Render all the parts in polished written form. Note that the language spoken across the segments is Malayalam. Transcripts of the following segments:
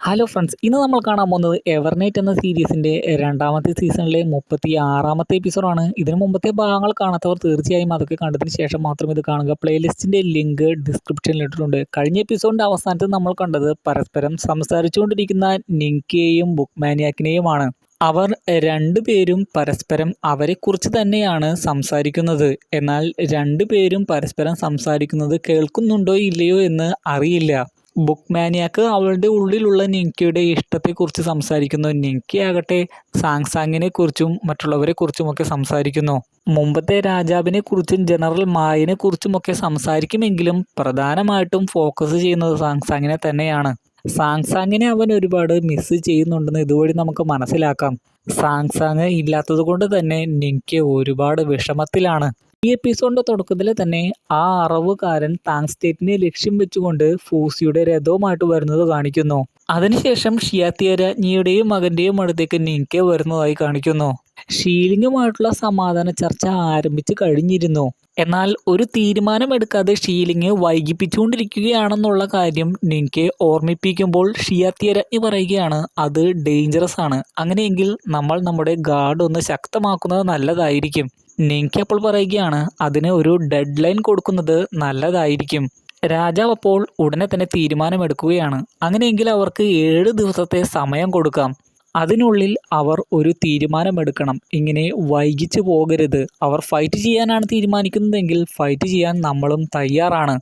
ഹലോ ഫ്രണ്ട്സ്, ഇന്ന് നമ്മൾ കാണാൻ പോകുന്നത് എവർനൈറ്റ് എന്ന സീരീസിൻ്റെ രണ്ടാമത്തെ സീസണിലെ 36ാമത്തെ എപ്പിസോഡാണ്. ഇതിനു മുമ്പത്തെ ഭാഗങ്ങൾ കാണാത്തവർ തീർച്ചയായും അതൊക്കെ കണ്ടതിന് ശേഷം മാത്രം ഇത് കാണുക. പ്ലേലിസ്റ്റിൻ്റെ ലിങ്ക് ഡിസ്ക്രിപ്ഷനിൽ ഇട്ടിട്ടുണ്ട്. കഴിഞ്ഞ എപ്പിസോഡിൻ്റെ അവസാനത്തിൽ നമ്മൾ കണ്ടത് പരസ്പരം സംസാരിച്ചുകൊണ്ടിരിക്കുന്ന നിങ്കയെയും ബുക്ക് മാനിയാക്കിനെയുമാണ്. അവർ രണ്ടുപേരും പരസ്പരം അവരെക്കുറിച്ച് തന്നെയാണ് സംസാരിക്കുന്നത്. എന്നാൽ രണ്ടുപേരും പരസ്പരം സംസാരിക്കുന്നത് കേൾക്കുന്നുണ്ടോ ഇല്ലയോ എന്ന് അറിയില്ല. ബുക്ക് മാനിയാക്ക് അവളുടെ ഉള്ളിലുള്ള നിങ്കയുടെ ഇഷ്ടത്തെക്കുറിച്ച് സംസാരിക്കുന്നു. നിങ്കയാകട്ടെ സാങ്സാങ്ങിനെ കുറിച്ചും മറ്റുള്ളവരെ കുറിച്ചുമൊക്കെ സംസാരിക്കുന്നു. മുമ്പത്തെ രാജാവിനെ കുറിച്ചും ജനറൽ മായിനെ കുറിച്ചുമൊക്കെ സംസാരിക്കുമെങ്കിലും പ്രധാനമായിട്ടും ഫോക്കസ് ചെയ്യുന്നത് സാങ്സാങ്ങിനെ തന്നെയാണ്. സാങ്സാങ്ങിനെ അവൻ ഒരുപാട് മിസ് ചെയ്യുന്നുണ്ടെന്ന് ഇതുവഴി നമുക്ക് മനസ്സിലാക്കാം. സാങ്സാങ് ഇല്ലാത്തത് കൊണ്ട് തന്നെ നിങ്ക ഒരുപാട് വിഷമത്തിലാണ്. ഈ എപ്പിസോഡിന്റെ തുടക്കത്തിൽ തന്നെ ആ അറവുകാരൻ താങ് സ്റ്റേറ്റിനെ ലക്ഷ്യം വെച്ചുകൊണ്ട് ഫൂസിയുടെ രഥവുമായിട്ട് വരുന്നത് കാണിക്കുന്നു. അതിനുശേഷം ഷിയാത്തിയ രാജ്ഞിയുടെയും മകന്റെയും അടുത്തേക്ക് നിങ്ക വരുന്നതായി കാണിക്കുന്നു. ഷീലിംഗുമായിട്ടുള്ള സമാധാന ചർച്ച ആരംഭിച്ചു കഴിഞ്ഞിരുന്നു. എന്നാൽ ഒരു തീരുമാനമെടുക്കാതെ ഷീലിംഗ് വൈകിപ്പിച്ചുകൊണ്ടിരിക്കുകയാണെന്നുള്ള കാര്യം നിങ്ക ഓർമ്മിപ്പിക്കുമ്പോൾ ഷിയാത്തിയ രാജ്ഞി പറയുകയാണ്, അത് ഡേഞ്ചറസ് ആണ്. അങ്ങനെയെങ്കിൽ നമ്മൾ നമ്മുടെ ഗാർഡ് ഒന്ന് ശക്തമാക്കുന്നത് നല്ലതായിരിക്കും. നിങ്ക അപ്പോൾ പറയുകയാണ്, അതിന് ഒരു ഡെഡ് ലൈൻ കൊടുക്കുന്നത് നല്ലതായിരിക്കും. രാജാവ് അപ്പോൾ ഉടനെ തന്നെ തീരുമാനമെടുക്കുകയാണ്. അങ്ങനെയെങ്കിൽ അവർക്ക് 7 ദിവസത്തെ സമയം കൊടുക്കാം. അതിനുള്ളിൽ അവർ ഒരു തീരുമാനമെടുക്കണം. ഇങ്ങനെ വൈകിച്ചു പോകരുത്. അവർ ഫൈറ്റ് ചെയ്യാനാണ് തീരുമാനിക്കുന്നതെങ്കിൽ ഫൈറ്റ് ചെയ്യാൻ നമ്മളും തയ്യാറാണ്.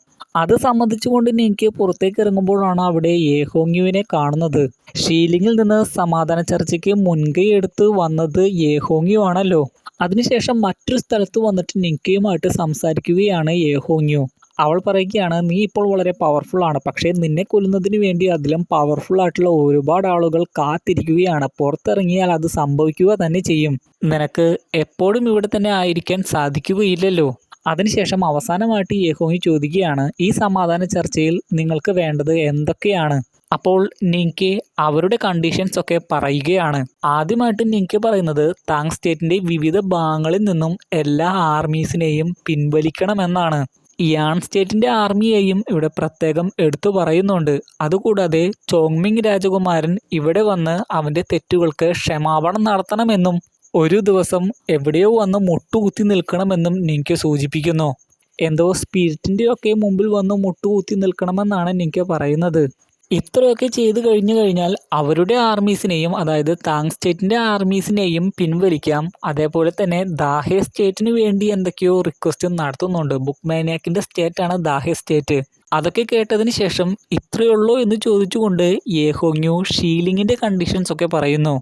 അത് സംബന്ധിച്ചുകൊണ്ട് നിങ്ക പുറത്തേക്ക് ഇറങ്ങുമ്പോഴാണ് അവിടെ യേഹോങ്യുവിനെ കാണുന്നത്. ഷീലിംഗിൽ നിന്ന് സമാധാന ചർച്ചയ്ക്ക് മുൻകൈ എടുത്ത് വന്നത് യേഹോങ്യു ആണല്ലോ. അതിനുശേഷം മറ്റൊരു സ്ഥലത്ത് വന്നിട്ട് നിങ്കയുമായിട്ട് സംസാരിക്കുകയാണ് യേഹോങ്യു. അവൾ പറയുകയാണ്, നീ ഇപ്പോൾ വളരെ പവർഫുൾ ആണ്. പക്ഷേ നിന്നെ കൊല്ലുന്നതിന് വേണ്ടി അതിലും പവർഫുൾ ആയിട്ടുള്ള ഒരുപാട് ആളുകൾ കാത്തിരിക്കുകയാണ്. പുറത്തിറങ്ങിയാൽ അത് സംഭവിക്കുക തന്നെ ചെയ്യും. നിനക്ക് എപ്പോഴും ഇവിടെ തന്നെ ആയിരിക്കാൻ സാധിക്കുകയില്ലല്ലോ. അതിനുശേഷം അവസാനമായിട്ട് യേഹോങ്യു ചോദിക്കുകയാണ്, ഈ സമാധാന ചർച്ചയിൽ നിങ്ങൾക്ക് വേണ്ടത് എന്തൊക്കെയാണ്? അപ്പോൾ നിങ്ക അവരുടെ കണ്ടീഷൻസ് ഒക്കെ പറയുകയാണ്. ആദ്യമായിട്ട് നിങ്ക പറയുന്നത് താങ് സ്റ്റേറ്റിന്റെ വിവിധ ഭാഗങ്ങളിൽ നിന്നും എല്ലാ ആർമീസിനെയും പിൻവലിക്കണമെന്നാണ്. യാൻ സ്റ്റേറ്റിന്റെ ആർമിയെയും ഇവിടെ പ്രത്യേകം എടുത്തു പറയുന്നുണ്ട്. അതുകൂടാതെ ചോങ്മിങ് രാജകുമാരൻ ഇവിടെ വന്ന് അവന്റെ തെറ്റുകൾക്ക് ക്ഷമാപണം നടത്തണമെന്നും ഒരു ദിവസം എവിടെയോ വന്ന് മുട്ടുകുത്തി നിൽക്കണമെന്നും നിങ്ക സൂചിപ്പിക്കുന്നു. എന്തോ സ്പിരിറ്റിന്റെ ഒക്കെ മുമ്പിൽ വന്ന് മുട്ടുകുത്തി നിൽക്കണമെന്നാണ് നിങ്ക പറയുന്നത്. ഇത്രയൊക്കെ ചെയ്തു കഴിഞ്ഞാൽ അവരുടെ ആർമീസിനെയും, അതായത് താങ് സ്റ്റേറ്റിന്റെ ആർമീസിനെയും പിൻവലിക്കാം. അതേപോലെ തന്നെ ദാഹെ സ്റ്റേറ്റിന് വേണ്ടി എന്തൊക്കെയോ റിക്വസ്റ്റ് നടത്തുന്നുണ്ട്. ബുക്ക് മാനിയാക്കിന്റെ സ്റ്റേറ്റാണ് ദാഹെ സ്റ്റേറ്റ്. അതൊക്കെ കേട്ടതിന് ശേഷം ഇത്രയുള്ളൂ എന്ന് ചോദിച്ചുകൊണ്ട് യേഹോങ്യു ഷീലിംഗിന്റെ കണ്ടീഷൻസ് ഒക്കെ പറയുന്നു.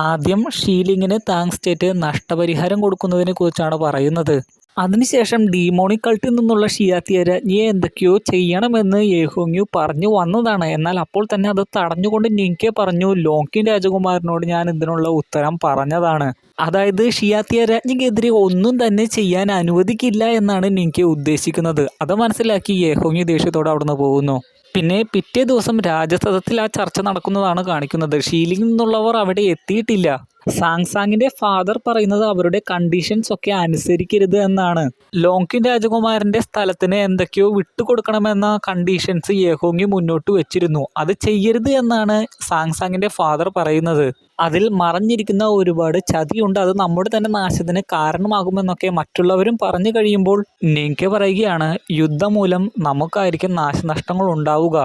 ആദ്യം ഷീലിംഗിന് താങ് സ്റ്റേറ്റ് നഷ്ടപരിഹാരം കൊടുക്കുന്നതിനെ കുറിച്ചാണ് പറയുന്നത്. അതിനുശേഷം ഡീമോണിക് കൾട്ടിൽ നിന്നുള്ള ഷിയാത്തിയ രാജ്ഞിയെ എന്തൊക്കെയോ ചെയ്യണമെന്ന് യേഹോങ്യു പറഞ്ഞു വന്നതാണ്. എന്നാൽ അപ്പോൾ തന്നെ അത് തടഞ്ഞുകൊണ്ട് നിങ്ക പറഞ്ഞു, ലോങ്കിൻ രാജകുമാരനോട് ഞാൻ ഇതിനുള്ള ഉത്തരം പറഞ്ഞതാണ്. അതായത് ഷിയാത്തിയ രാജ്ഞിക്കെതിരെ ഒന്നും തന്നെ ചെയ്യാൻ അനുവദിക്കില്ല എന്നാണ് നിങ്ക ഉദ്ദേശിക്കുന്നത്. അത് മനസ്സിലാക്കി യേഹോങ്യു ദേഷ്യത്തോടെ അവിടുന്ന് പോകുന്നു. പിന്നെ പിറ്റേ ദിവസം രാജസദത്തിൽ ആ ചർച്ച നടക്കുന്നതാണ് കാണിക്കുന്നത്. ഷീലിംഗിൽ നിന്നുള്ളവർ അവിടെ എത്തിയിട്ടില്ല. സാങ്സാങ്ങിന്റെ ഫാദർ പറയുന്നത് അവരുടെ കണ്ടീഷൻസ് ഒക്കെ അനുസരിക്കരുത് എന്നാണ്. ലോങ്കിൻ രാജകുമാരന്റെ സ്ഥലത്തിന് എന്തൊക്കെയോ വിട്ടുകൊടുക്കണമെന്ന കണ്ടീഷൻസ് യേഹോങ്യു മുന്നോട്ട് വെച്ചിരുന്നു. അത് ചെയ്യരുത് എന്നാണ് സാങ്സാങ്ങിന്റെ ഫാദർ പറയുന്നത്. അതിൽ മറഞ്ഞിരിക്കുന്ന ഒരുപാട് ചതിയുണ്ട്. അത് നമ്മുടെ തന്നെ നാശത്തിന് കാരണമാകുമെന്നൊക്കെ മറ്റുള്ളവരും പറഞ്ഞു കഴിയുമ്പോൾ നിങ്ക പറയുകയാണ്, യുദ്ധം മൂലം നമുക്കായിരിക്കും നാശനഷ്ടങ്ങൾ ഉണ്ടാവുക.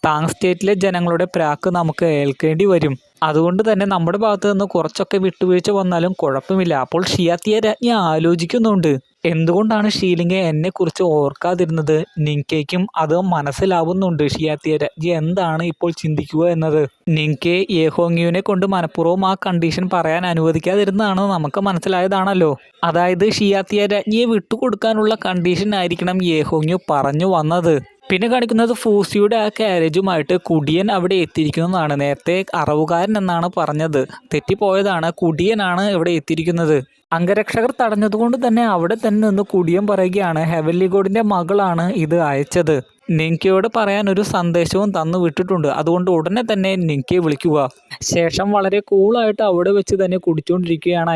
താങ് സ്റ്റേറ്റിലെ ജനങ്ങളുടെ പ്രാക്ക് നമുക്ക് ഏൽക്കേണ്ടി വരും. അതുകൊണ്ട് തന്നെ നമ്മുടെ ഭാഗത്ത് നിന്ന് കുറച്ചൊക്കെ വിട്ടുവീഴ്ച വന്നാലും കുഴപ്പമില്ല. അപ്പോൾ ഷിയാത്തിയ രാജ്ഞി ആലോചിക്കുന്നുണ്ട്, എന്തുകൊണ്ടാണ് ഷീലിംഗ് എന്നെ കുറിച്ച് ഓർക്കാതിരുന്നത്? നിങ്കയ്ക്കും അത് മനസ്സിലാവുന്നുണ്ട് ഷിയാത്തിയ രാജ്ഞി എന്താണ് ഇപ്പോൾ ചിന്തിക്കുക എന്നത്. നിങ്ക യേഹോങ്യുവിനെ കൊണ്ട് മനഃപൂർവ്വം ആ കണ്ടീഷൻ പറയാൻ അനുവദിക്കാതിരുന്നതാണ് നമുക്ക് മനസ്സിലായതാണല്ലോ. അതായത് ഷിയാത്തിയ രാജ്ഞിയെ വിട്ടുകൊടുക്കാനുള്ള കണ്ടീഷൻ ആയിരിക്കണം യേഹോങ്യു പറഞ്ഞു വന്നത്. പിന്നെ കാണിക്കുന്നത് ഫൂസിയുടെ ആ കാരേജുമായിട്ട് കുടിയൻ അവിടെ എത്തിയിരിക്കുന്നതാണ്. നേരത്തെ അറവുകാരൻ എന്നാണ് പറഞ്ഞത്, തെറ്റിപ്പോയതാണ്. കുടിയനാണ് ഇവിടെ എത്തിയിരിക്കുന്നത്. അംഗരക്ഷകർ തടഞ്ഞതുകൊണ്ട് തന്നെ അവിടെ തന്നെ നിന്ന് കുടിയൻ പറയുകയാണ് ഹെവൻലി ഗോഡിന്റെ മകളാണ് ഇത് അയച്ചത്. നിങ്കയോട് പറയാൻ ഒരു സന്ദേശവും തന്നു വിട്ടിട്ടുണ്ട്, അതുകൊണ്ട് ഉടനെ തന്നെ നിങ്കയെ വിളിക്കുക. ശേഷം വളരെ കൂളായിട്ട് അവിടെ വെച്ച് തന്നെ കുടിച്ചുകൊണ്ടിരിക്കുകയാണ്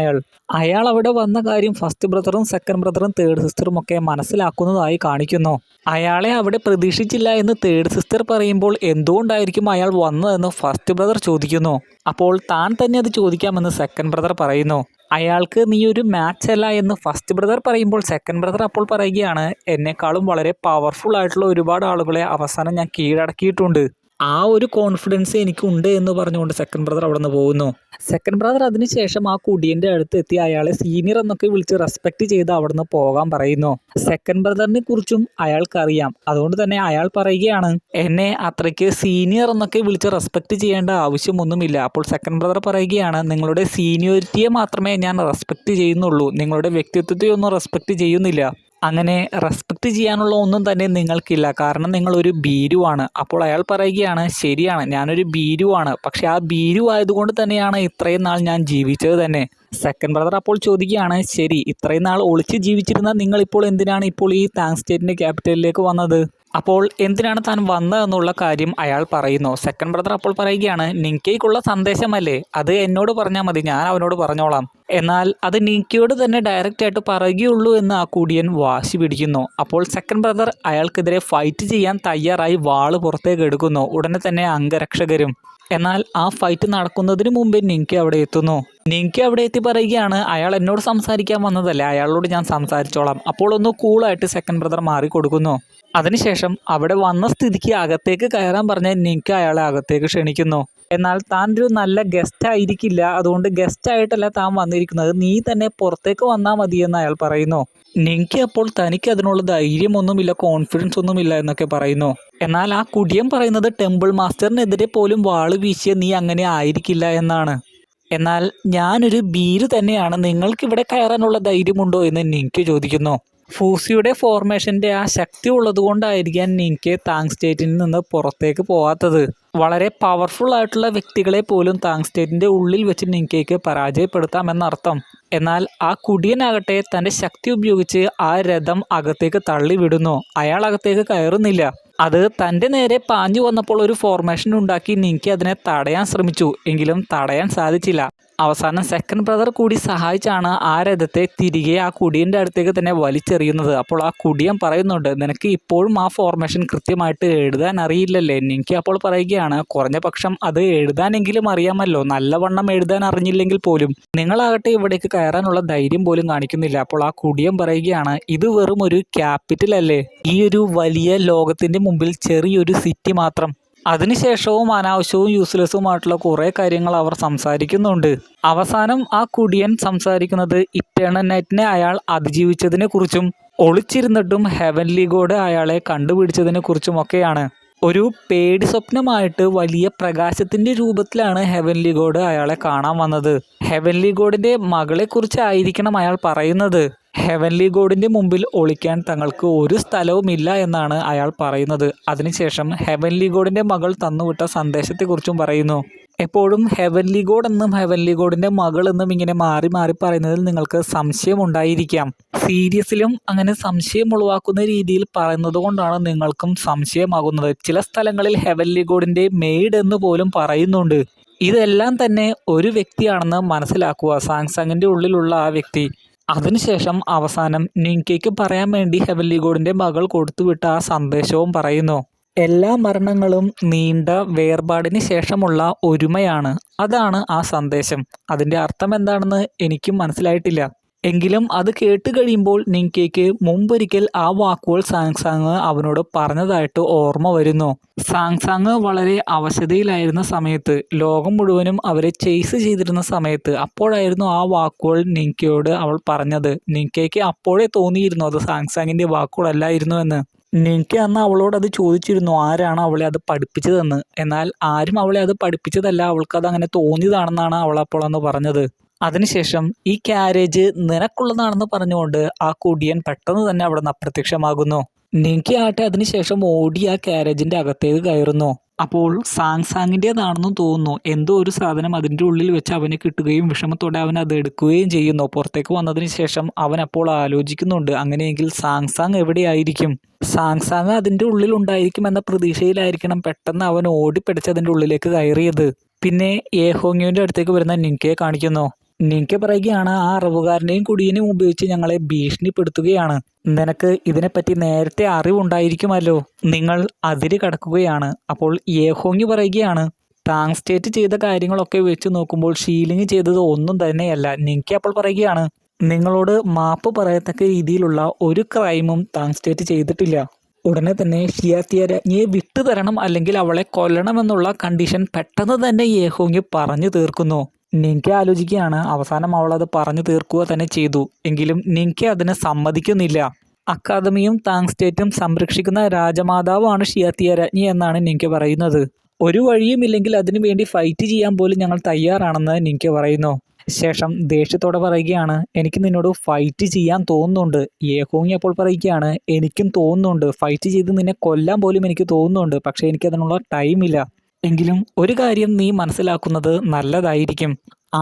അയാൾ അവിടെ വന്ന കാര്യം ഫസ്റ്റ് ബ്രദറും സെക്കൻഡ് ബ്രദറും തേർഡ് സിസ്റ്ററും ഒക്കെ മനസ്സിലാക്കുന്നതായി കാണിക്കുന്നു. അയാളെ അവിടെ പ്രതീക്ഷിച്ചില്ല എന്ന് തേർഡ് സിസ്റ്റർ പറയുമ്പോൾ എന്തുകൊണ്ടായിരിക്കും അയാൾ വന്നതെന്ന് ഫസ്റ്റ് ബ്രദർ ചോദിക്കുന്നു. അപ്പോൾ താൻ തന്നെ അത് ചോദിക്കാമെന്ന് സെക്കൻഡ് ബ്രദർ പറയുന്നു. അയാൾക്ക് നീ ഒരു മാച്ച് അല്ല എന്ന് ഫസ്റ്റ് ബ്രദർ പറയുമ്പോൾ സെക്കൻഡ് ബ്രദർ അപ്പോൾ പറയുകയാണ് എന്നെക്കാളും വളരെ പവർഫുൾ ആയിട്ടുള്ള ഒരുപാട് ആളുകളെ അവസാനം ഞാൻ കീഴടക്കിയിട്ടുണ്ട്, ആ ഒരു കോൺഫിഡൻസ് എനിക്കുണ്ട് എന്ന് പറഞ്ഞുകൊണ്ട് സെക്കൻഡ് ബ്രദർ അവിടെ നിന്ന് പോകുന്നു. സെക്കൻഡ് ബ്രദർ അതിനുശേഷം ആ കുടിയൻ്റെ അടുത്ത് എത്തി അയാളെ സീനിയർ എന്നൊക്കെ വിളിച്ച് റെസ്പെക്ട് ചെയ്ത് അവിടെ നിന്ന് പോകാൻ പറയുന്നു. സെക്കൻഡ് ബ്രദറിനെ കുറിച്ചും അയാൾക്കറിയാം, അതുകൊണ്ട് തന്നെ അയാൾ പറയുകയാണ് എന്നെ അത്രയ്ക്ക് സീനിയർ എന്നൊക്കെ വിളിച്ച് റെസ്പെക്ട് ചെയ്യേണ്ട ആവശ്യമൊന്നുമില്ല. അപ്പോൾ സെക്കൻഡ് ബ്രദർ പറയുകയാണ് നിങ്ങളുടെ സീനിയോരിറ്റിയെ മാത്രമേ ഞാൻ റെസ്പെക്ട് ചെയ്യുന്നുള്ളൂ, നിങ്ങളുടെ വ്യക്തിത്വത്തെ ഒന്നും റെസ്പെക്ട് ചെയ്യുന്നില്ല. അങ്ങനെ റെസ്പെക്ട് ചെയ്യാനുള്ള ഒന്നും തന്നെ നിങ്ങൾക്കില്ല, കാരണം നിങ്ങളൊരു ഭീരുവാണ്. അപ്പോൾ അയാൾ പറയുകയാണ് ശരിയാണ്, ഞാനൊരു ഭീരുവാണ്, പക്ഷെ ആ ഭീരു ആയതുകൊണ്ട് തന്നെയാണ് ഇത്രയും നാൾ ഞാൻ ജീവിച്ചത് തന്നെ. സെക്കൻഡ് ബ്രദർ അപ്പോൾ ചോദിക്കുകയാണ് ശരി, ഇത്രയും നാൾ ഒളിച്ച് ജീവിച്ചിരുന്ന നിങ്ങൾ ഇപ്പോൾ എന്തിനാണ് ഇപ്പോൾ ഈ താങ് സ്റ്റേറ്റിൻ്റെ ക്യാപിറ്റലിലേക്ക് വന്നത്? അപ്പോൾ എന്തിനാണ് താൻ വന്നതെന്നുള്ള കാര്യം അയാൾ പറയുന്നു. സെക്കൻഡ് ബ്രദർ അപ്പോൾ പറയുകയാണ് നിങ്കയ്ക്കുള്ള സന്ദേശമല്ലേ, അത് എന്നോട് പറഞ്ഞാൽ മതി, ഞാൻ അവനോട് പറഞ്ഞോളാം. എന്നാൽ അത് നിങ്കയോട് തന്നെ ഡയറക്റ്റ് ആയിട്ട് പറയുകയുള്ളൂ എന്ന് ആ കുടിയൻ വാശി പിടിക്കുന്നു. അപ്പോൾ സെക്കൻഡ് ബ്രദർ അയാൾക്കെതിരെ ഫൈറ്റ് ചെയ്യാൻ തയ്യാറായി വാള് പുറത്തേക്ക് എടുക്കുന്നു. ഉടനെ തന്നെ അംഗരക്ഷകരും. എന്നാൽ ആ ഫൈറ്റ് നടക്കുന്നതിന് മുമ്പേ നിങ്ക അവിടെ എത്തുന്നു. നിങ്ക അവിടെ എത്തി പറയുകയാണ് അയാൾ എന്നോട് സംസാരിക്കാൻ വന്നതല്ലേ, അയാളോട് ഞാൻ സംസാരിച്ചോളാം. അപ്പോൾ ഒന്ന് കൂളായിട്ട് സെക്കൻഡ് ബ്രദർ മാറി കൊടുക്കുന്നു. അതിനുശേഷം അവിടെ വന്ന സ്ഥിതിക്ക് അകത്തേക്ക് കയറാൻ പറഞ്ഞ നിങ്ക അയാളെ അകത്തേക്ക് ക്ഷണിക്കുന്നു. എന്നാൽ താൻ ഒരു നല്ല ഗസ്റ്റ് ആയിരിക്കില്ല, അതുകൊണ്ട് ഗസ്റ്റ് ആയിട്ടല്ല താൻ വന്നിരിക്കുന്നത്, നീ തന്നെ പുറത്തേക്ക് വന്നാൽ മതിയെന്ന് അയാൾ പറയുന്നു. നിങ്ക അപ്പോൾ തനിക്ക് അതിനുള്ള ധൈര്യമൊന്നുമില്ല, കോൺഫിഡൻസ് ഒന്നുമില്ല എന്നൊക്കെ പറയുന്നു. എന്നാൽ ആ കുടിയൻ പറയുന്നത് ടെമ്പിൾ മാസ്റ്ററിനെതിരെ പോലും വാള് വീശിയ നീ അങ്ങനെ ആയിരിക്കില്ല എന്നാണ്. എന്നാൽ ഞാനൊരു ഭീരു തന്നെയാണ്, നിങ്ങൾക്കിവിടെ കയറാനുള്ള ധൈര്യമുണ്ടോ എന്ന് നിങ്ക ചോദിക്കുന്നു. ഫൂസിയുടെ ഫോർമേഷൻ്റെ ആ ശക്തി ഉള്ളത് കൊണ്ടായിരിക്കാം നിങ്ക താങ് സ്റ്റേറ്റിൽ നിന്ന് പുറത്തേക്ക് പോകാത്തത്. വളരെ പവർഫുൾ ആയിട്ടുള്ള വ്യക്തികളെ പോലും താങ് സ്റ്റേറ്റിൻ്റെ ഉള്ളിൽ വെച്ച് നിങ്കയ്ക്ക് പരാജയപ്പെടുത്താമെന്നർത്ഥം. എന്നാൽ ആ കുടിയനാകട്ടെ തൻ്റെ ശക്തി ഉപയോഗിച്ച് ആ രഥം അകത്തേക്ക് തള്ളിവിടുന്നു. അയാൾ അകത്തേക്ക് കയറുന്നില്ല. അത് തൻ്റെ നേരെ പാഞ്ഞു വന്നപ്പോൾ ഒരു ഫോർമേഷൻ ഉണ്ടാക്കി നിങ്ക അതിനെ തടയാൻ ശ്രമിച്ചു, എങ്കിലും തടയാൻ സാധിച്ചില്ല. അവസാനം സെക്കൻഡ് ബ്രദർ കൂടി സഹായിച്ചാണ് ആ രഥത്തെ തിരികെ ആ കുടിയൻ്റെ അടുത്തേക്ക് തന്നെ വലിച്ചെറിയുന്നത്. അപ്പോൾ ആ കുടിയൻ പറയുന്നുണ്ട് നിനക്ക് ഇപ്പോഴും ആ ഫോർമേഷൻ കൃത്യമായിട്ട് എഴുതാൻ അറിയില്ലല്ലേ? നിങ്ക അപ്പോൾ പറയുകയാണ് കുറഞ്ഞ പക്ഷം അത് എഴുതാനെങ്കിലും അറിയാമല്ലോ, നല്ലവണ്ണം എഴുതാൻ അറിഞ്ഞില്ലെങ്കിൽ പോലും. നിങ്ങളാകട്ടെ ഇവിടേക്ക് കയറാനുള്ള ധൈര്യം പോലും കാണിക്കുന്നില്ല. അപ്പോൾ ആ കുടിയൻ പറയുകയാണ് ഇത് വെറും ഒരു ക്യാപിറ്റൽ അല്ലേ, ഈ ഒരു വലിയ ലോകത്തിൻ്റെ മുമ്പിൽ ചെറിയൊരു സിറ്റി മാത്രം. അതിനുശേഷവും അനാവശ്യവും യൂസ്ലെസ്സുമായിട്ടുള്ള കുറേ കാര്യങ്ങൾ അവർ സംസാരിക്കുന്നുണ്ട്. അവസാനം ആ കുടിയൻ സംസാരിക്കുന്നത് ഇറ്റേണൽ നൈറ്റിനെ അയാൾ അതിജീവിച്ചതിനെ കുറിച്ചും ഒളിച്ചിരുന്നിട്ടും ഹെവൻലി ഗോഡ് അയാളെ കണ്ടുപിടിച്ചതിനെ കുറിച്ചുമൊക്കെയാണ്. ഒരു പേടി സ്വപ്നമായിട്ട് വലിയ പ്രകാശത്തിൻ്റെ രൂപത്തിലാണ് ഹെവൻലി ഗോഡ് അയാളെ കാണാൻ വന്നത്. ഹെവൻലി ഗോഡിൻ്റെ മകളെക്കുറിച്ച് ആയിരിക്കണം അയാൾ പറയുന്നത്. ഹെവൻലി ഗോഡിൻ്റെ മുമ്പിൽ ഒളിക്കാൻ തങ്ങൾക്ക് ഒരു സ്ഥലവുമില്ല എന്നാണ് അയാൾ പറയുന്നത്. അതിനുശേഷം ഹെവൻലി ഗോഡിൻ്റെ മകൾ തന്നുവിട്ട സന്ദേശത്തെക്കുറിച്ചും പറയുന്നു. എപ്പോഴും ഹെവൻലി ഗോഡ് എന്നും ഹെവൻലി ഗോഡിൻ്റെ മകൾ എന്നും ഇങ്ങനെ മാറി മാറി പറയുന്നതിൽ നിങ്ങൾക്ക് സംശയമുണ്ടായിരിക്കാം. സീരിയസിലും അങ്ങനെ സംശയം ഉളവാക്കുന്ന രീതിയിൽ പറയുന്നത് കൊണ്ടാണ് നിങ്ങൾക്കും സംശയമാകുന്നത്. ചില സ്ഥലങ്ങളിൽ ഹെവൻലി ഗോഡിൻ്റെ മെയ്ഡ് എന്ന് പോലും പറയുന്നുണ്ട്. ഇതെല്ലാം തന്നെ ഒരു വ്യക്തിയാണെന്ന് മനസ്സിലാക്കുക, സാങ്സാങ്ങിൻ്റെ ഉള്ളിലുള്ള ആ വ്യക്തി. അതിനുശേഷം അവസാനം നിങ്കയ്ക്ക് പറയാൻ വേണ്ടി ഹെവൻലി ഗോഡിൻ്റെ മകൾ കൊടുത്തുവിട്ട ആ സന്ദേശവും പറയുന്നു. എല്ലാ മരണങ്ങളും നീണ്ട വേർപാടിന് ശേഷമുള്ള ഒരുമയാണ്. അതാണ് ആ സന്ദേശം. അതിൻ്റെ അർത്ഥം എന്താണെന്ന് എനിക്കും മനസ്സിലായിട്ടില്ല. എങ്കിലും അത് കേട്ട് കഴിയുമ്പോൾ നിങ്കയ്ക്ക് മുമ്പൊരിക്കൽ ആ വാക്കുകൾ സാങ്സാങ് അവനോട് പറഞ്ഞതായിട്ട് ഓർമ്മ വരുന്നു. സാങ്സാങ് വളരെ അവശതയിലായിരുന്ന സമയത്ത്, ലോകം മുഴുവനും അവരെ ചേസ് ചെയ്തിരുന്ന സമയത്ത്, അപ്പോഴായിരുന്നു ആ വാക്കുകൾ നിങ്കയോട് അവൾ പറഞ്ഞത്. നിങ്കയ്ക്ക് അപ്പോഴേ തോന്നിയിരുന്നു അത് സാങ്സാങ്ങിൻ്റെ വാക്കുകളല്ലായിരുന്നു എന്ന്. നിങ്ക അന്ന് അവളോട് അത് ചോദിച്ചിരുന്നു ആരാണ് അവളെ അത് പഠിപ്പിച്ചതെന്ന്. എന്നാൽ ആരും അവളെ അത് പഠിപ്പിച്ചതല്ല, അവൾക്കത് അങ്ങനെ തോന്നിയതാണെന്നാണ് അവൾ അപ്പോൾ അന്ന് പറഞ്ഞത്. അതിനുശേഷം ഈ ക്യാരേജ് നിനക്കുള്ളതാണെന്ന് പറഞ്ഞുകൊണ്ട് ആ കുടിയൻ പെട്ടെന്ന് തന്നെ അവിടെ നിന്ന് അപ്രത്യക്ഷമാകുന്നു. നിങ്ക ആട്ടെ അതിനുശേഷം ഓടി ആ ക്യാരേജിൻ്റെ അകത്തേക്ക് കയറുന്നു. അപ്പോൾ സാങ്സാങ്ങിൻ്റെതാണെന്ന് തോന്നുന്നു. എന്തോ ഒരു സാധനം അതിൻ്റെ ഉള്ളിൽ വെച്ച് അവന് കിട്ടുകയും വിഷമത്തോടെ അവൻ അത് എടുക്കുകയും ചെയ്യുന്നു. പുറത്തേക്ക് വന്നതിന് ശേഷം അവൻ അപ്പോൾ ആലോചിക്കുന്നുണ്ട്, അങ്ങനെയെങ്കിൽ സാങ്സാങ് എവിടെയായിരിക്കും? സാങ്സാങ് അതിൻ്റെ ഉള്ളിൽ ഉണ്ടായിരിക്കുമെന്ന പ്രതീക്ഷയിലായിരിക്കണം പെട്ടെന്ന് അവൻ ഓടിപ്പിടിച്ച് അതിൻ്റെ ഉള്ളിലേക്ക് കയറിയത്. പിന്നെ ഏഹോങ്യോൻ്റെ അടുത്തേക്ക് വരുന്ന നിൻകയെ കാണിക്കുന്നു. നിൻക പറയുകയാണ്, ആ അറവുകാരനെയും കുടിയനെയും ഉപയോഗിച്ച് ഞങ്ങളെ ഭീഷണിപ്പെടുത്തുകയാണ്. നിനക്ക് ഇതിനെപ്പറ്റി നേരത്തെ അറിവുണ്ടായിരിക്കുമല്ലോ. നിങ്ങൾ അതിര് കടക്കുകയാണ്. അപ്പോൾ ഏഹോങ് പറയുകയാണ്, താങ് സ്റ്റേറ്റ് ചെയ്ത കാര്യങ്ങളൊക്കെ വെച്ച് നോക്കുമ്പോൾ ഷീലിംഗ് ചെയ്തത് ഒന്നും തന്നെയല്ല. നിൻക അപ്പോൾ പറയുകയാണ്, നിങ്ങളോട് മാപ്പ് പറയത്തക്ക രീതിയിലുള്ള ഒരു ക്രൈമും താങ് സ്റ്റേറ്റ് ചെയ്തിട്ടില്ല. ഉടനെ തന്നെ ഷിയാത്തിയ രാജ്ഞിയെ വിട്ടുതരണം, അല്ലെങ്കിൽ അവളെ കൊല്ലണമെന്നുള്ള കണ്ടീഷൻ പെട്ടെന്ന് തന്നെ ഏഹോങ് പറഞ്ഞു തീർക്കുന്നു. നിൻക ആലോചിക്കുകയാണ്, അവസാനം അവളത് പറഞ്ഞു തീർക്കുക തന്നെ ചെയ്തു. എങ്കിലും നിൻക അതിന് സമ്മതിക്കുന്നില്ല. അക്കാദമിയും താങ് സ്റ്റേറ്റും സംരക്ഷിക്കുന്ന രാജമാതാവാണ് ഷിയാത്തിയ രാജ്ഞി എന്നാണ് നിൻക പറയുന്നത്. ഒരു വഴിയുമില്ലെങ്കിൽ അതിനു വേണ്ടി ഫൈറ്റ് ചെയ്യാൻ പോലും ഞങ്ങൾ തയ്യാറാണെന്ന് നിൻക പറയുന്നു. ശേഷം ദേഷ്യത്തോടെ പറയുകയാണ്, എനിക്ക് നിന്നോട് ഫൈറ്റ് ചെയ്യാൻ തോന്നുന്നുണ്ട്. ഏഹോങ് അപ്പോൾ പറയുകയാണ്, എനിക്കും തോന്നുന്നുണ്ട്, ഫൈറ്റ് ചെയ്ത് നിന്നെ കൊല്ലാൻ പോലും എനിക്ക് തോന്നുന്നുണ്ട്. പക്ഷേ എനിക്കതിനുള്ള ടൈമില്ല. എങ്കിലും ഒരു കാര്യം നീ മനസ്സിലാക്കുന്നത് നല്ലതായിരിക്കും.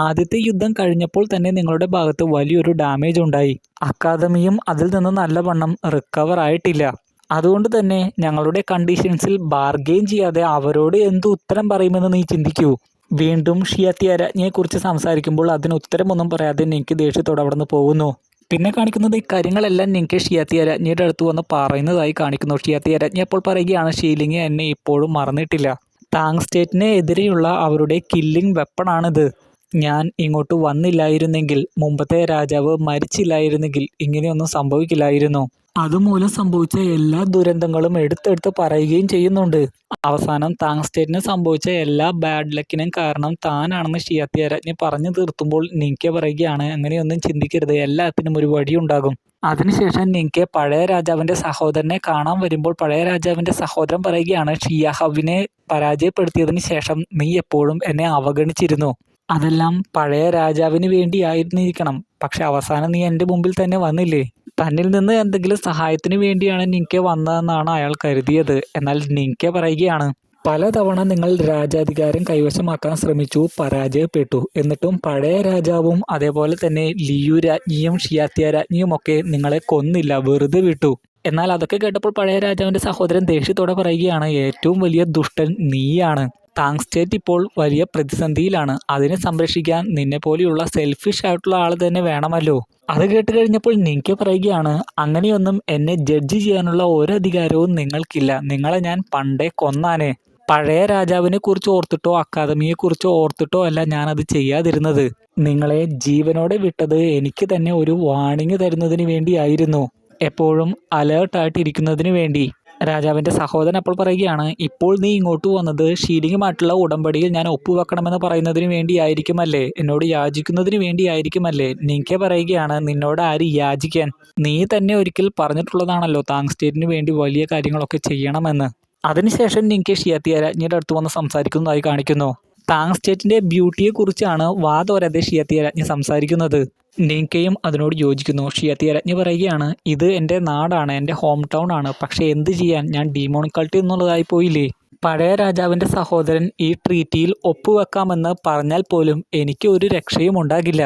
ആദ്യത്തെ യുദ്ധം കഴിഞ്ഞപ്പോൾ തന്നെ നിങ്ങളുടെ ഭാഗത്ത് വലിയൊരു ഡാമേജ് ഉണ്ടായി. അക്കാദമിയും അതിൽ നിന്ന് നല്ലവണ്ണം റിക്കവർ ആയിട്ടില്ല. അതുകൊണ്ട് തന്നെ ഞങ്ങളുടെ കണ്ടീഷൻസിൽ ബാർഗെയിൻ ചെയ്യാതെ അവരോട് എന്ത് ഉത്തരം പറയുമെന്ന് നീ ചിന്തിക്കൂ. വീണ്ടും ഷിയാത്തിയ രാജ്ഞിയെക്കുറിച്ച് സംസാരിക്കുമ്പോൾ അതിന് ഉത്തരമൊന്നും പറയാതെ നിനക്ക് ദേഷ്യത്തോടെ അവിടെ നിന്ന് പോകുന്നു. പിന്നെ കാണിക്കുന്നത് ഈ കാര്യങ്ങളെല്ലാം നിനക്ക് ഷിയാത്തിയ രാജ്ഞിയുടെ അടുത്ത് വന്ന് പറയുന്നതായി കാണിക്കുന്നു. ഷിയാത്തിയ രാജ്ഞി അപ്പോൾ പറയുകയാണ്, ഷീലിംഗ് എന്നെ ഇപ്പോഴും മറന്നിട്ടില്ല. താങ് സ്റ്റേറ്റിന് എതിരെയുള്ള അവരുടെ കില്ലിംഗ് വെപ്പണാണിത്. ഞാൻ ഇങ്ങോട്ട് വന്നില്ലായിരുന്നെങ്കിൽ, മുമ്പത്തെ രാജാവ് മരിച്ചില്ലായിരുന്നെങ്കിൽ ഇങ്ങനെയൊന്നും സംഭവിക്കില്ലായിരുന്നു. അതുമൂലം സംഭവിച്ച എല്ലാ ദുരന്തങ്ങളും എടുത്തെടുത്ത് പറയുകയും ചെയ്യുന്നുണ്ട്. അവസാനം താങ് സ്റ്റേറ്റിന് സംഭവിച്ച എല്ലാ ബാഡ് ലക്കിനും കാരണം താനാണെന്ന് ഷിയാത്തിയ രാജ്ഞി പറഞ്ഞു തീർത്തുമ്പോൾ നിൻക പറയുകയാണ്, അങ്ങനെയൊന്നും ചിന്തിക്കരുത്, എല്ലാത്തിനും ഒരു വഴിയുണ്ടാകും. അതിനുശേഷം നിൻക പഴയ രാജാവിൻ്റെ സഹോദരനെ കാണാൻ വരുമ്പോൾ പഴയ രാജാവിൻ്റെ സഹോദരൻ പറയുകയാണ്, ഷിയാഹവിനെ പരാജയപ്പെടുത്തിയതിന് ശേഷം നീ എപ്പോഴും എന്നെ അവഗണിച്ചിരുന്നു. അതെല്ലാം പഴയ രാജാവിന് വേണ്ടിയായിരുന്നിരിക്കണം. പക്ഷെ അവസാനം നീ എൻ്റെ മുമ്പിൽ തന്നെ വന്നില്ലേ. തന്നിൽ നിന്ന് എന്തെങ്കിലും സഹായത്തിന് വേണ്ടിയാണ് നിൻക വന്നതെന്നാണ് അയാൾ കരുതിയത്. എന്നാൽ നിൻക പറയുകയാണ്, പലതവണ നിങ്ങൾ രാജാധികാരം കൈവശമാക്കാൻ ശ്രമിച്ചു, പരാജയപ്പെട്ടു. എന്നിട്ടും പഴയ രാജാവും അതേപോലെ തന്നെ ലിയു രാജ്ഞിയും ഷിയാത്തിയ രാജ്ഞിയും ഒക്കെ നിങ്ങളെ കൊന്നില്ല, വെറുതെ വിട്ടു. എന്നാൽ അതൊക്കെ കേട്ടപ്പോൾ പഴയ രാജാവിൻ്റെ സഹോദരൻ ദേഷ്യത്തോടെ പറയുകയാണ്, ഏറ്റവും വലിയ ദുഷ്ടൻ നീയാണ്. താങ് സ്റ്റേറ്റ് ഇപ്പോൾ വലിയ പ്രതിസന്ധിയിലാണ്. അതിനെ സംരക്ഷിക്കാൻ നിന്നെ പോലെയുള്ള സെൽഫിഷ് ആയിട്ടുള്ള ആൾ തന്നെ വേണമല്ലോ. അത് കേട്ട് കഴിഞ്ഞപ്പോൾ നിൻക പറയുകയാണ്, അങ്ങനെയൊന്നും എന്നെ ജഡ്ജ് ചെയ്യാനുള്ള ഒരു അധികാരവും നിങ്ങൾക്കില്ല. നിങ്ങളെ ഞാൻ പണ്ടേ കൊന്നാനേ. പഴയ രാജാവിനെ കുറിച്ച് ഓർത്തിട്ടോ അക്കാദമിയെ കുറിച്ച് ഓർത്തിട്ടോ അല്ല ഞാനത് ചെയ്യാതിരുന്നത്. നിങ്ങളെ ജീവനോടെ വിട്ടത് എനിക്ക് തന്നെ ഒരു വാണിംഗ് തരുന്നതിന് വേണ്ടിയായിരുന്നു, എപ്പോഴും അലേർട്ടായിട്ടിരിക്കുന്നതിന് വേണ്ടി. രാജാവിൻ്റെ സഹോദരൻ അപ്പോൾ പറയുകയാണ്, ഇപ്പോൾ നീ ഇങ്ങോട്ട് വന്നത് ഷീലിംഗുമായിട്ടുള്ള ഉടമ്പടിയിൽ ഞാൻ ഒപ്പുവെക്കണമെന്ന് പറയുന്നതിന് വേണ്ടിയായിരിക്കുമല്ലേ, എന്നോട് യാചിക്കുന്നതിന് വേണ്ടിയായിരിക്കുമല്ലേ. നിൻക പറയുകയാണ്, നിന്നോട് ആര് യാചിക്കാൻ? നീ തന്നെ ഒരിക്കൽ പറഞ്ഞിട്ടുള്ളതാണല്ലോ താങ് സ്റ്റേറ്റിന് വേണ്ടി വലിയ കാര്യങ്ങളൊക്കെ ചെയ്യണമെന്ന്. അതിനുശേഷം നിൻക ഷിയാത്തിയ രാജ്ഞിയുടെ അടുത്ത് വന്ന് സംസാരിക്കുന്നതായി കാണിക്കുന്നു. താങ് സ്റ്റേറ്റിൻ്റെ ബ്യൂട്ടിയെക്കുറിച്ചാണ് വാതോരാതെ ഷിയാത്തിയ രാജ്ഞി സംസാരിക്കുന്നത്. നിൻകയും അതിനോട് യോജിക്കുന്നു. ഷിയാത്തിയ രാജ്ഞി പറയുകയാണ്, ഇത് എൻ്റെ നാടാണ്, എൻ്റെ ഹോം ടൗൺ ആണ്. പക്ഷേ എന്ത് ചെയ്യാൻ, ഞാൻ ഡീമോൺ കൾട്ട് എന്നുള്ളതായി പോയില്ലേ. പഴയ രാജാവിൻ്റെ സഹോദരൻ ഈ ട്രീറ്റിയിൽ ഒപ്പുവെക്കാമെന്ന് പറഞ്ഞാൽ പോലും എനിക്ക് ഒരു രക്ഷയും ഉണ്ടാകില്ല.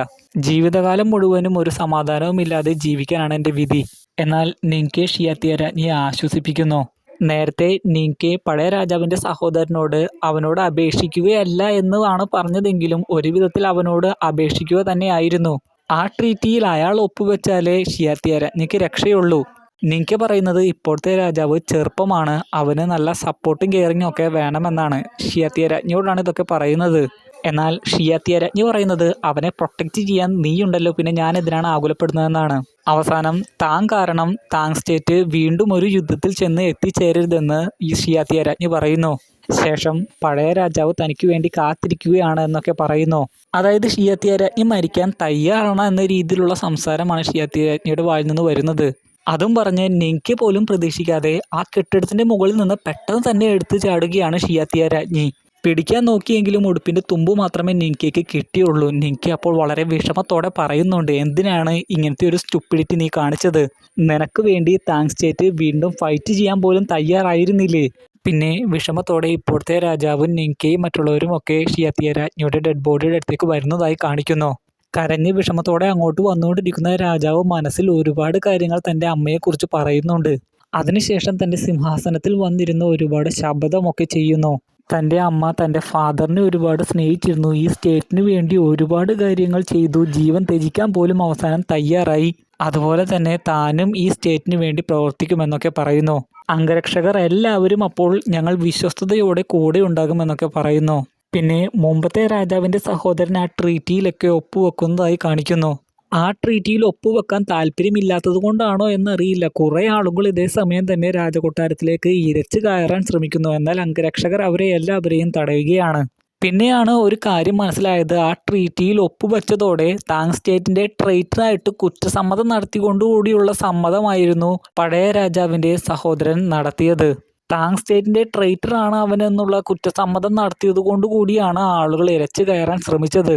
ജീവിതകാലം മുഴുവനും ഒരു സമാധാനവും ഇല്ലാതെ ജീവിക്കാനാണ് എൻ്റെ വിധി. എന്നാൽ നിൻക ഷിയാത്തിയ രാജ്ഞിയെ ആശ്വസിപ്പിക്കുന്നു. നേരത്തെ നിൻക പഴയ രാജാവിൻ്റെ സഹോദരനോട് അവനോട് അപേക്ഷിക്കുകയല്ല എന്നാണ് പറഞ്ഞതെങ്കിലും ഒരു വിധത്തിൽ അവനോട് അപേക്ഷിക്കുക തന്നെയായിരുന്നു. ആ ട്രീറ്റിയിൽ അയാൾ ഒപ്പുവെച്ചാലേ ഷിയാത്തിയ രാജ്ഞിക്ക് രക്ഷയുള്ളൂ. നിൻക പറയുന്നത് ഇപ്പോഴത്തെ രാജാവ് ചെറുപ്പമാണ്, അവന് നല്ല സപ്പോർട്ടും കെയറിങ്ങും ഒക്കെ വേണമെന്നാണ്. ഷിയാത്തിയ രാജ്ഞിയോടാണ് ഇതൊക്കെ പറയുന്നത്. എന്നാൽ ഷിയാത്തിയ രാജ്ഞി പറയുന്നത്, അവനെ പ്രൊട്ടക്റ്റ് ചെയ്യാൻ നീയുണ്ടല്ലോ, പിന്നെ ഞാൻ എന്തിനാണ് ആകുലപ്പെടുന്നതെന്നാണ്. അവസാനം താങ് കാരണം താങ് സ്റ്റേറ്റ് വീണ്ടും ഒരു യുദ്ധത്തിൽ ചെന്ന് എത്തിച്ചേരരുതെന്ന് ഈ ഷിയാത്തിയ രാജ്ഞി പറയുന്നു. ശേഷം പഴയ രാജാവ് തനിക്ക് വേണ്ടി കാത്തിരിക്കുകയാണ് എന്നൊക്കെ പറയുന്നു. അതായത് ഷിയാത്തിയ രാജ്ഞി മരിക്കാൻ തയ്യാറാണ് എന്ന രീതിയിലുള്ള സംസാരമാണ് ഷിയാത്തിയ രാജ്ഞിയുടെ വായിൽ നിന്ന് വരുന്നത്. അതും പറഞ്ഞ് നിൻക പോലും പ്രതീക്ഷിക്കാതെ ആ കെട്ടിടത്തിൻ്റെ മുകളിൽ നിന്ന് പെട്ടെന്ന് തന്നെ എടുത്തു ചാടുകയാണ് ഷിയാത്തിയ രാജ്ഞി. പിടിക്കാൻ നോക്കിയെങ്കിലും ഉടുപ്പിൻ്റെ തുമ്പ് മാത്രമേ നിൻകയ്ക്ക് കിട്ടിയുള്ളൂ. നിൻക അപ്പോൾ വളരെ വിഷമത്തോടെ പറയുന്നുണ്ട്, എന്തിനാണ് ഇങ്ങനത്തെ ഒരു സ്റ്റുപ്പിഡിറ്റി നീ കാണിച്ചത്? നിനക്ക് വേണ്ടി താങ് സ്റ്റേറ്റ് വീണ്ടും ഫൈറ്റ് ചെയ്യാൻ പോലും തയ്യാറായിരുന്നില്ലേ? പിന്നെ വിഷമത്തോടെ ഇപ്പോഴത്തെ രാജാവും നിങ്കയും മറ്റുള്ളവരും ഒക്കെ ഷിയാത്തിയ രാജ്ഞിയുടെ ഡെഡ് ബോഡിയുടെ അടുത്തേക്ക് വരുന്നതായി കാണിക്കുന്നു. കരഞ്ഞ് വിഷമത്തോടെ അങ്ങോട്ട് വന്നുകൊണ്ടിരിക്കുന്ന രാജാവ് മനസ്സിൽ ഒരുപാട് കാര്യങ്ങൾ തൻ്റെ അമ്മയെക്കുറിച്ച് പറയുന്നുണ്ട്. അതിനുശേഷം തൻ്റെ സിംഹാസനത്തിൽ വന്നിരുന്ന് ഒരുപാട് ശപഥമൊക്കെ ചെയ്യുന്നു. തൻ്റെ അമ്മ തൻ്റെ ഫാദറിനെ ഒരുപാട് സ്നേഹിച്ചിരുന്നു. ഈ സ്റ്റേറ്റിന് വേണ്ടി ഒരുപാട് കാര്യങ്ങൾ ചെയ്തു. ജീവൻ ത്യജിക്കാൻ പോലും അവസാനം തയ്യാറായി. അതുപോലെ തന്നെ താനും ഈ സ്റ്റേറ്റിന് വേണ്ടി പ്രവർത്തിക്കുമെന്നൊക്കെ പറയുന്നു. അംഗരക്ഷകർ എല്ലാവരും അപ്പോൾ ഞങ്ങൾ വിശ്വസ്തയോടെ കൂടെ ഉണ്ടാകുമെന്നൊക്കെ പറയുന്നു. പിന്നെ മുമ്പത്തെ രാജാവിൻ്റെ സഹോദരൻ ആ ട്രീറ്റിയിലൊക്കെ ഒപ്പുവെക്കുന്നതായി കാണിക്കുന്നു. ആ ട്രീറ്റിയിൽ ഒപ്പുവെക്കാൻ താല്പര്യമില്ലാത്തത് കൊണ്ടാണോ എന്നറിയില്ല, കുറേ ആളുകൾ ഇതേ സമയം തന്നെ രാജകൊട്ടാരത്തിലേക്ക് ഇരച്ചു കയറാൻ ശ്രമിക്കുന്നു. എന്നാൽ അംഗരക്ഷകർ അവരെ എല്ലാവരെയും തടയുകയാണ്. പിന്നെയാണ് ഒരു കാര്യം മനസ്സിലായത്. ആ ട്രീറ്റിയിൽ ഒപ്പുവെച്ചതോടെ താങ് സ്റ്റേറ്റിൻ്റെ ട്രൈറ്ററായിട്ട് കുറ്റസമ്മതം നടത്തിക്കൊണ്ടുകൂടിയുള്ള സമ്മതമായിരുന്നു പഴയ രാജാവിൻ്റെ സഹോദരൻ നടത്തിയത്. താങ് സ്റ്റേറ്റിൻ്റെ ട്രൈറ്ററാണ് അവനെന്നുള്ള കുറ്റസമ്മതം നടത്തിയത് കൊണ്ടുകൂടിയാണ് ആളുകൾ ഇരച്ചു കയറാൻ ശ്രമിച്ചത്.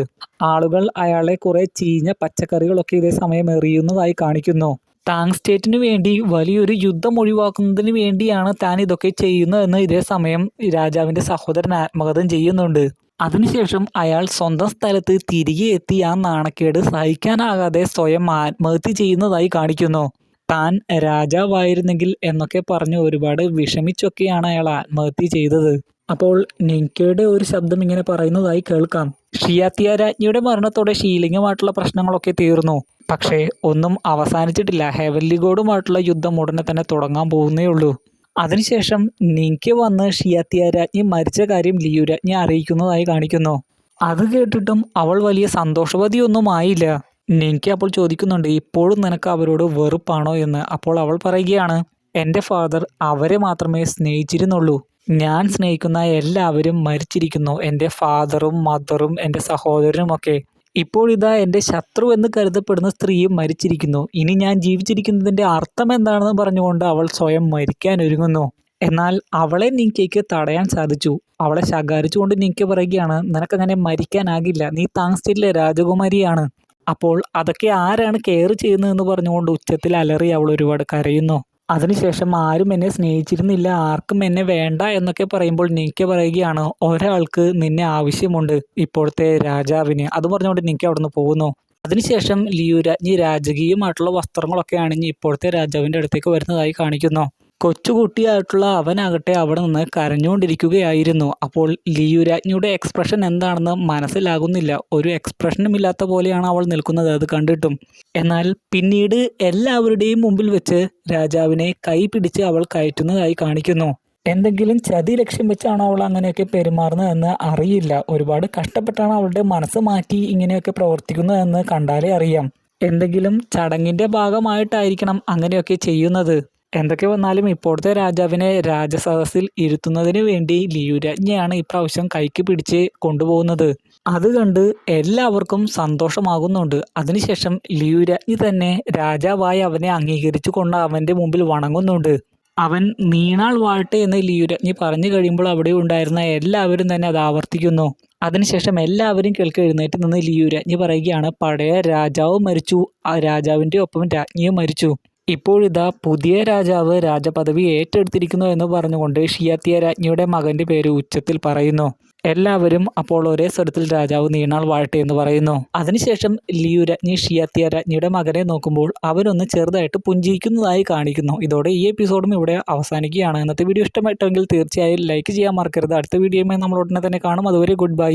ആളുകൾ അയാളെ കുറേ ചീഞ്ഞ പച്ചക്കറികളൊക്കെ ഇതേ സമയം എറിയുന്നതായി കാണിക്കുന്നു. താങ് സ്റ്റേറ്റിന് വേണ്ടി വലിയൊരു യുദ്ധം ഒഴിവാക്കുന്നതിന് വേണ്ടിയാണ് താൻ ഇതൊക്കെ ചെയ്യുന്നതെന്ന് ഇതേ സമയം രാജാവിൻ്റെ സഹോദരൻ ആത്മകഥം ചെയ്യുന്നുണ്ട്. അതിനുശേഷം അയാൾ സ്വന്തം സ്ഥലത്ത് തിരികെ എത്തി ആ നാണക്കേട് സഹിക്കാനാകാതെ സ്വയം ആത്മഹത്യ ചെയ്യുന്നതായി കാണിക്കുന്നു. താൻ രാജാവായിരുന്നെങ്കിൽ എന്നൊക്കെ പറഞ്ഞ് ഒരുപാട് വിഷമിച്ചൊക്കെയാണ് അയാൾ ആത്മഹത്യ ചെയ്തത്. അപ്പോൾ നിങ്കയുടെ ഒരു ശബ്ദം ഇങ്ങനെ പറയുന്നതായി കേൾക്കാം. ഷിയാത്തിയ രാജ്ഞിയുടെ മരണത്തോടെ ശീലിംഗമായിട്ടുള്ള പ്രശ്നങ്ങളൊക്കെ തീർന്നു. പക്ഷേ ഒന്നും അവസാനിച്ചിട്ടില്ല. ഹെവൻലി ഗോഡുമായിട്ടുള്ള യുദ്ധം ഉടനെ തന്നെ തുടങ്ങാൻ പോകുന്നേ ഉള്ളൂ. അതിനുശേഷം നിങ്ക വന്ന് ഷിയാത്തിയ രാജ്ഞി മരിച്ച കാര്യം ലിയു രാജ്ഞി അറിയിക്കുന്നതായി കാണിക്കുന്നു. അത് കേട്ടിട്ടും അവൾ വലിയ സന്തോഷവതിയൊന്നും ആയില്ല. നിങ്ക അപ്പോൾ ചോദിക്കുന്നുണ്ട്, ഇപ്പോഴും നിനക്ക് അവരോട് വെറുപ്പാണോ എന്ന്. അപ്പോൾ അവൾ പറയുകയാണ്, എൻ്റെ ഫാദർ അവരെ മാത്രമേ സ്നേഹിച്ചിരുന്നുള്ളൂ. ഞാൻ സ്നേഹിക്കുന്ന എല്ലാവരും മരിച്ചിരിക്കുന്നു. എൻ്റെ ഫാദറും മദറും എൻ്റെ സഹോദരനുമൊക്കെ. ഇപ്പോഴിതാ എൻ്റെ ശത്രു എന്ന് കരുതപ്പെടുന്ന സ്ത്രീയും മരിച്ചിരിക്കുന്നു. ഇനി ഞാൻ ജീവിച്ചിരിക്കുന്നതിൻ്റെ അർത്ഥം എന്താണെന്ന് പറഞ്ഞുകൊണ്ട് അവൾ സ്വയം മരിക്കാൻ ഒരുങ്ങുന്നു. എന്നാൽ അവളെ നിങ്കയ്ക്ക് തടയാൻ സാധിച്ചു. അവളെ ശകാരിച്ചുകൊണ്ട് നിങ്ക പറയുകയാണ്, നിനക്കങ്ങനെ മരിക്കാനാകില്ല. നീ താങ് സ്റ്റേറ്റിലെ രാജകുമാരിയാണ്. അപ്പോൾ അതൊക്കെ ആരാണ് കെയർ ചെയ്യുന്നതെന്ന് പറഞ്ഞുകൊണ്ട് ഉച്ചത്തിൽ അലറി അവൾ ഒരുപാട് കരയുന്നു. അതിനുശേഷം ആരും എന്നെ സ്നേഹിച്ചിരുന്നില്ല, ആർക്കും എന്നെ വേണ്ട എന്നൊക്കെ പറയുമ്പോൾ നിങ്ക പറയുകയാണ്, ഒരാൾക്ക് നിന്നെ ആവശ്യമുണ്ട്, ഇപ്പോഴത്തെ രാജാവിന്. അത് പറഞ്ഞുകൊണ്ട് നിങ്ക അവിടെ നിന്ന് പോകുന്നു. അതിനുശേഷം ലിയു രാജ്ഞി രാജകീയമായിട്ടുള്ള വസ്ത്രങ്ങളൊക്കെ അണിഞ്ഞ് ഇപ്പോഴത്തെ രാജാവിൻ്റെ അടുത്തേക്ക് വരുന്നതായി കാണിക്കുന്നു. കൊച്ചുകുട്ടിയായിട്ടുള്ള അവനാകട്ടെ അവിടെ നിന്ന് കരഞ്ഞുകൊണ്ടിരിക്കുകയായിരുന്നു. അപ്പോൾ ലിയു രാജ്ഞിയുടെ എക്സ്പ്രഷൻ എന്താണെന്ന് മനസ്സിലാകുന്നില്ല. ഒരു എക്സ്പ്രഷനും ഇല്ലാത്ത പോലെയാണ് അവൾ നിൽക്കുന്നത് അത് കണ്ടിട്ടും. എന്നാൽ പിന്നീട് എല്ലാവരുടെയും മുമ്പിൽ വെച്ച് രാജാവിനെ കൈ പിടിച്ച് അവൾ കയറ്റുന്നതായി കാണിക്കുന്നു. എന്തെങ്കിലും ചതി ലക്ഷ്യം വെച്ചാണോ അവൾ അങ്ങനെയൊക്കെ പെരുമാറുന്നതെന്ന് അറിയില്ല. ഒരുപാട് കഷ്ടപ്പെട്ടാണ് അവളുടെ മനസ്സ് മാറ്റി ഇങ്ങനെയൊക്കെ പ്രവർത്തിക്കുന്നതെന്ന് കണ്ടാലേ അറിയാം. എന്തെങ്കിലും ചടങ്ങിൻ്റെ ഭാഗമായിട്ടായിരിക്കണം അങ്ങനെയൊക്കെ ചെയ്യുന്നത്. എന്തൊക്കെ വന്നാലും ഇപ്പോഴത്തെ രാജാവിനെ രാജസദസ്സിൽ ഇരുത്തുന്നതിന് വേണ്ടി ലിയു രാജ്ഞിയാണ് ഇപ്രാവശ്യം കൈക്ക് പിടിച്ച് കൊണ്ടുപോകുന്നത്. അത് കണ്ട് എല്ലാവർക്കും സന്തോഷമാകുന്നുണ്ട്. അതിനുശേഷം ലിയു രാജ്ഞി തന്നെ രാജാവായി അവനെ അംഗീകരിച്ചു കൊണ്ട് അവൻ്റെ മുമ്പിൽ വണങ്ങുന്നുണ്ട്. അവൻ നീണാൾ വാഴട്ടെ എന്ന് ലിയു രാജ്ഞി പറഞ്ഞു കഴിയുമ്പോൾ അവിടെ ഉണ്ടായിരുന്ന എല്ലാവരും തന്നെ അത് ആവർത്തിക്കുന്നു. അതിനുശേഷം എല്ലാവരും കേൾക്കെ എഴുന്നേറ്റ് നിന്ന് ലിയു രാജ്ഞി പറയുകയാണ്, പഴയ രാജാവ് മരിച്ചു, ആ രാജാവിൻ്റെ ഒപ്പം രാജ്ഞിയും മരിച്ചു. ഇപ്പോഴിതാ പുതിയ രാജാവ് രാജപദവി ഏറ്റെടുത്തിരിക്കുന്നു എന്ന് പറഞ്ഞുകൊണ്ട് ഷിയാത്തിയ രാജ്ഞിയുടെ മകൻ്റെ പേര് ഉച്ചത്തിൽ പറയുന്നു. എല്ലാവരും അപ്പോൾ ഒരേ സ്വരത്തിൽ രാജാവ് നീണാൾ വാഴട്ടെ എന്ന് പറയുന്നു. അതിനുശേഷം ലിയു രാജ്ഞി ഷിയാത്തിയ രാജ്ഞിയുടെ മകനെ നോക്കുമ്പോൾ അവരൊന്ന് ചെറുതായിട്ട് പുഞ്ചിരിക്കുന്നതായി കാണിക്കുന്നു. ഇതോടെ ഈ എപ്പിസോഡും ഇവിടെ അവസാനിക്കുകയാണ്. ഇന്നത്തെ വീഡിയോ ഇഷ്ടമായിട്ടെങ്കിൽ തീർച്ചയായും ലൈക്ക് ചെയ്യാൻ മറക്കരുത്. അടുത്ത വീഡിയോയുമായി നമ്മൾ ഉടനെ തന്നെ കാണും. അതുവരെ ഗുഡ് ബൈ.